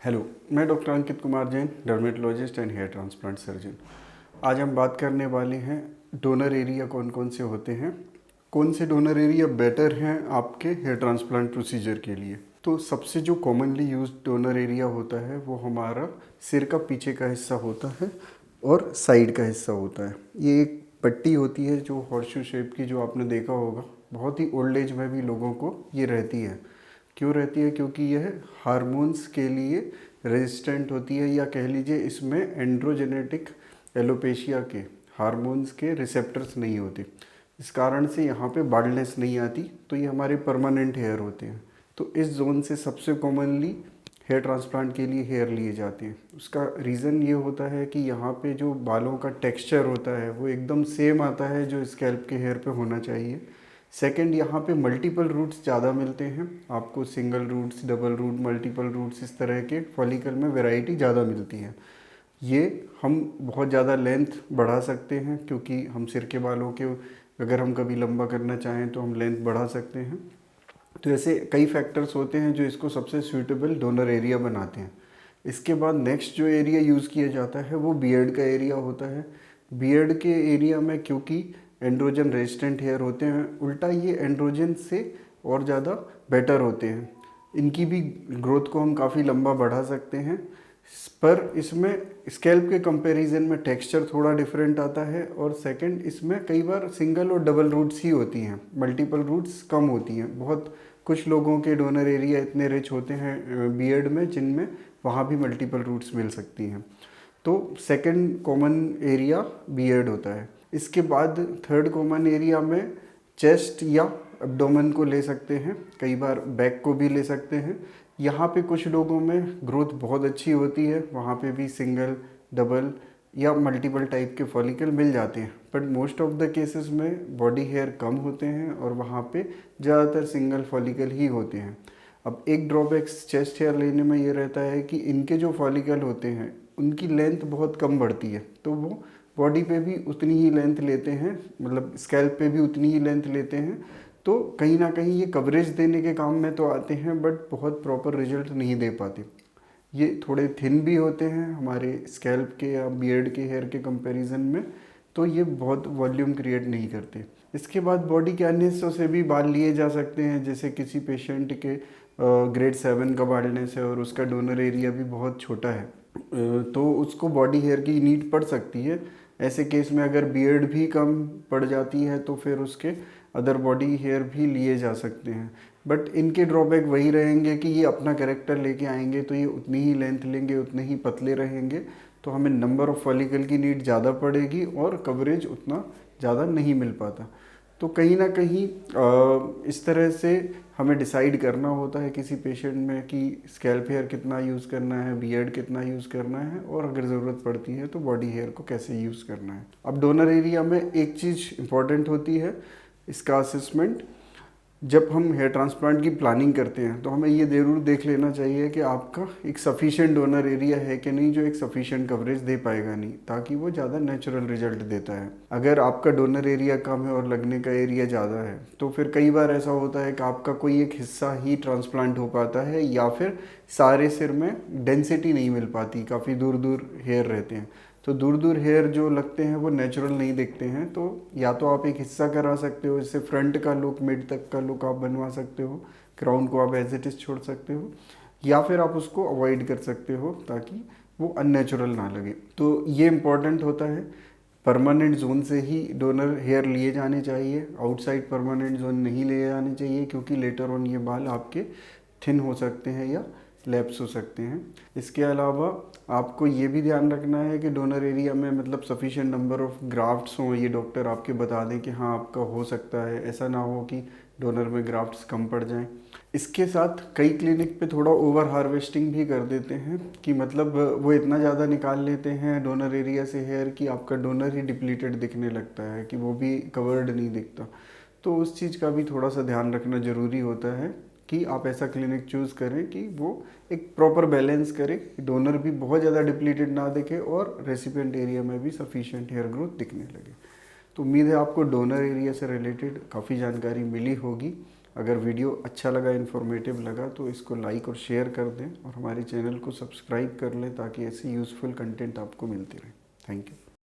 Hello, मैं doctor Ankit Kumar Jain, dermatologist and hair transplant surgeon. आज हम बात करने वाले हैं डोनर एरिया कौन कौन से होते हैं, कौन से डोनर एरिया बेटर हैं आपके हेयर ट्रांसप्लांट प्रोसीजर के लिए। तो सबसे जो कॉमनली यूज्ड डोनर एरिया होता है वो हमारा सिर का पीछे का हिस्सा होता है और साइड का हिस्सा होता है। ये एक पट्टी होती है जो हॉर्सशू शेप की, जो आपने देखा होगा। बहुत ही ओल्ड एज में भी लोगों को ये रहती है। क्यों रहती है? क्योंकि यह हार्मोन्स के लिए रेजिस्टेंट होती है, या कह लीजिए इसमें एंड्रोजेनेटिक एलोपेशिया के हार्मोन्स के रिसेप्टर्स नहीं होते। इस कारण से यहाँ पे बाल्डनेस नहीं आती, तो ये हमारे परमानेंट हेयर होते हैं। तो इस जोन से सबसे कॉमनली हेयर ट्रांसप्लांट के लिए हेयर लिए जाते हैं। उसका रीज़न ये होता है कि यहाँ पे जो बालों का टेक्सचर होता है वो एकदम सेम आता है जो स्कैल्प के हेयर पे होना चाहिए। सेकंड, यहाँ पे मल्टीपल रूट्स ज़्यादा मिलते हैं आपको। Single roots, double root, multiple roots, इस तरह के फॉलिकल में वैरायटी ज़्यादा मिलती है। ये हम बहुत ज़्यादा लेंथ बढ़ा सकते हैं, क्योंकि हम सिर के बालों के अगर हम कभी लंबा करना चाहें तो हम लेंथ बढ़ा सकते हैं। तो ऐसे कई फैक्टर्स होते हैं जो इसको सबसे सूटेबल डोनर एरिया बनाते हैं। इसके बाद नेक्स्ट जो एरिया यूज़ किया जाता है वो बियर्ड का एरिया होता है। बियर्ड के एरिया में क्योंकि एंड्रोजन रेजिस्टेंट हेयर होते हैं, उल्टा ये एंड्रोजन से और ज़्यादा बेटर होते हैं। इनकी भी ग्रोथ को हम काफ़ी लंबा बढ़ा सकते हैं, पर इसमें स्कैल्प के कंपैरिजन में टेक्सचर थोड़ा डिफरेंट आता है। और सेकंड, इसमें कई बार सिंगल और डबल रूट्स ही होती हैं, मल्टीपल रूट्स कम होती हैं। बहुत कुछ लोगों के डोनर एरिया इतने रिच होते हैं बियर्ड में, जिनमें वहाँ भी मल्टीपल रूट्स मिल सकती हैं। तो सेकंड कॉमन एरिया बियर्ड होता है। इसके बाद थर्ड कॉमन एरिया में चेस्ट या एब्डोमेन को ले सकते हैं, कई बार बैक को भी ले सकते हैं। यहाँ पे कुछ लोगों में ग्रोथ बहुत अच्छी होती है, वहाँ पे भी सिंगल, डबल या मल्टीपल टाइप के फॉलिकल मिल जाते हैं। But most of the cases में बॉडी हेयर कम होते हैं और वहाँ पे ज़्यादातर सिंगल फॉलिकल ही होते हैं। अब एक ड्रॉबैक्स चेस्ट हेयर लेने में ये रहता है कि इनके जो फॉलिकल होते हैं उनकी लेंथ बहुत कम बढ़ती है, तो वो बॉडी पे भी उतनी ही लेंथ लेते हैं, मतलब स्कैल्प पे भी उतनी ही लेंथ लेते हैं। तो कहीं ना कहीं ये कवरेज देने के काम में तो आते हैं, बट बहुत प्रॉपर रिजल्ट नहीं दे पाते। ये थोड़े थिन भी होते हैं हमारे स्कैल्प के या बियर्ड के हेयर के कंपैरिजन में, तो ये बहुत वॉल्यूम क्रिएट नहीं करते। इसके बाद बॉडी के अन्य हिस्सों से भी बाल लिए जा सकते हैं। जैसे किसी पेशेंट के ग्रेड 7 का बाल्डनेस है और उसका डोनर एरिया भी बहुत छोटा है, तो उसको बॉडी हेयर की नीड पड़ सकती है। ऐसे केस में अगर बियर्ड भी कम पड़ जाती है तो फिर उसके अदर बॉडी हेयर भी लिए जा सकते हैं। बट इनके ड्रॉबैक वही रहेंगे कि ये अपना कैरेक्टर लेके आएंगे, तो ये उतनी ही लेंथ लेंगे, उतने ही पतले रहेंगे, तो हमें नंबर ऑफ फॉलिकल की नीड ज़्यादा पड़ेगी और कवरेज उतना ज़्यादा नहीं मिल पाता। तो कहीं ना कहीं इस तरह से हमें डिसाइड करना होता है किसी पेशेंट में कि स्कैल्प हेयर कितना यूज़ करना है, बियर्ड कितना यूज़ करना है, और अगर ज़रूरत पड़ती है तो बॉडी हेयर को कैसे यूज़ करना है। अब डोनर एरिया में एक चीज़ इम्पॉर्टेंट होती है, इसका असेसमेंट। जब हम हेयर ट्रांसप्लांट की प्लानिंग करते हैं तो हमें ये ज़रूर देख लेना चाहिए कि आपका एक सफिशिएंट डोनर एरिया है कि नहीं, जो एक सफिशिएंट कवरेज दे पाएगा नहीं, ताकि वो ज़्यादा नेचुरल रिजल्ट देता है। अगर आपका डोनर एरिया कम है और लगने का एरिया ज़्यादा है, तो फिर कई बार ऐसा होता है कि आपका कोई एक हिस्सा ही ट्रांसप्लांट हो पाता है, या फिर सारे सिर में डेंसिटी नहीं मिल पाती, काफ़ी दूर दूर हेयर रहते हैं। तो दूर दूर हेयर जो लगते हैं वो नेचुरल नहीं दिखते हैं। तो या तो आप एक हिस्सा करा सकते हो, इससे फ्रंट का लुक, मिड तक का लुक आप बनवा सकते हो, क्राउन को आप एज इट इज़ छोड़ सकते हो, या फिर आप उसको अवॉइड कर सकते हो ताकि वो अननेचुरल ना लगे। तो ये इम्पॉर्टेंट होता है। परमानेंट जोन से ही डोनर हेयर लिए जाने चाहिए, आउटसाइड परमानेंट जोन नहीं लिए जाने चाहिए, क्योंकि लेटर ऑन ये बाल आपके थिन हो सकते हैं या लैप्स हो सकते हैं। इसके अलावा आपको ये भी ध्यान रखना है कि डोनर एरिया में मतलब सफिशिएंट नंबर ऑफ ग्राफ्ट्स हों, ये डॉक्टर आपके बता दें कि हाँ आपका हो सकता है। ऐसा ना हो कि डोनर में ग्राफ्ट्स कम पड़ जाएं। इसके साथ कई क्लिनिक पे थोड़ा ओवर हार्वेस्टिंग भी कर देते हैं, कि मतलब वो इतना ज़्यादा निकाल लेते हैं डोनर एरिया से हेयर कि आपका डोनर ही डिप्लीटेड दिखने लगता है, कि वो भी कवर्ड नहीं दिखता। तो उस चीज़ का भी थोड़ा सा ध्यान रखना ज़रूरी होता है कि आप ऐसा क्लिनिक चूज़ करें कि वो एक प्रॉपर बैलेंस करे, डोनर भी बहुत ज़्यादा डिप्लीटेड ना दिखे और रेसिपिएंट एरिया में भी सफिशिएंट हेयर ग्रोथ दिखने लगे। तो उम्मीद है आपको डोनर एरिया से रिलेटेड काफ़ी जानकारी मिली होगी। अगर वीडियो अच्छा लगा, इन्फॉर्मेटिव लगा तो इसको लाइक और शेयर कर दें और हमारे चैनल को सब्सक्राइब कर लें ताकि ऐसी यूज़फुल कंटेंट आपको मिलती रहे। Thank you.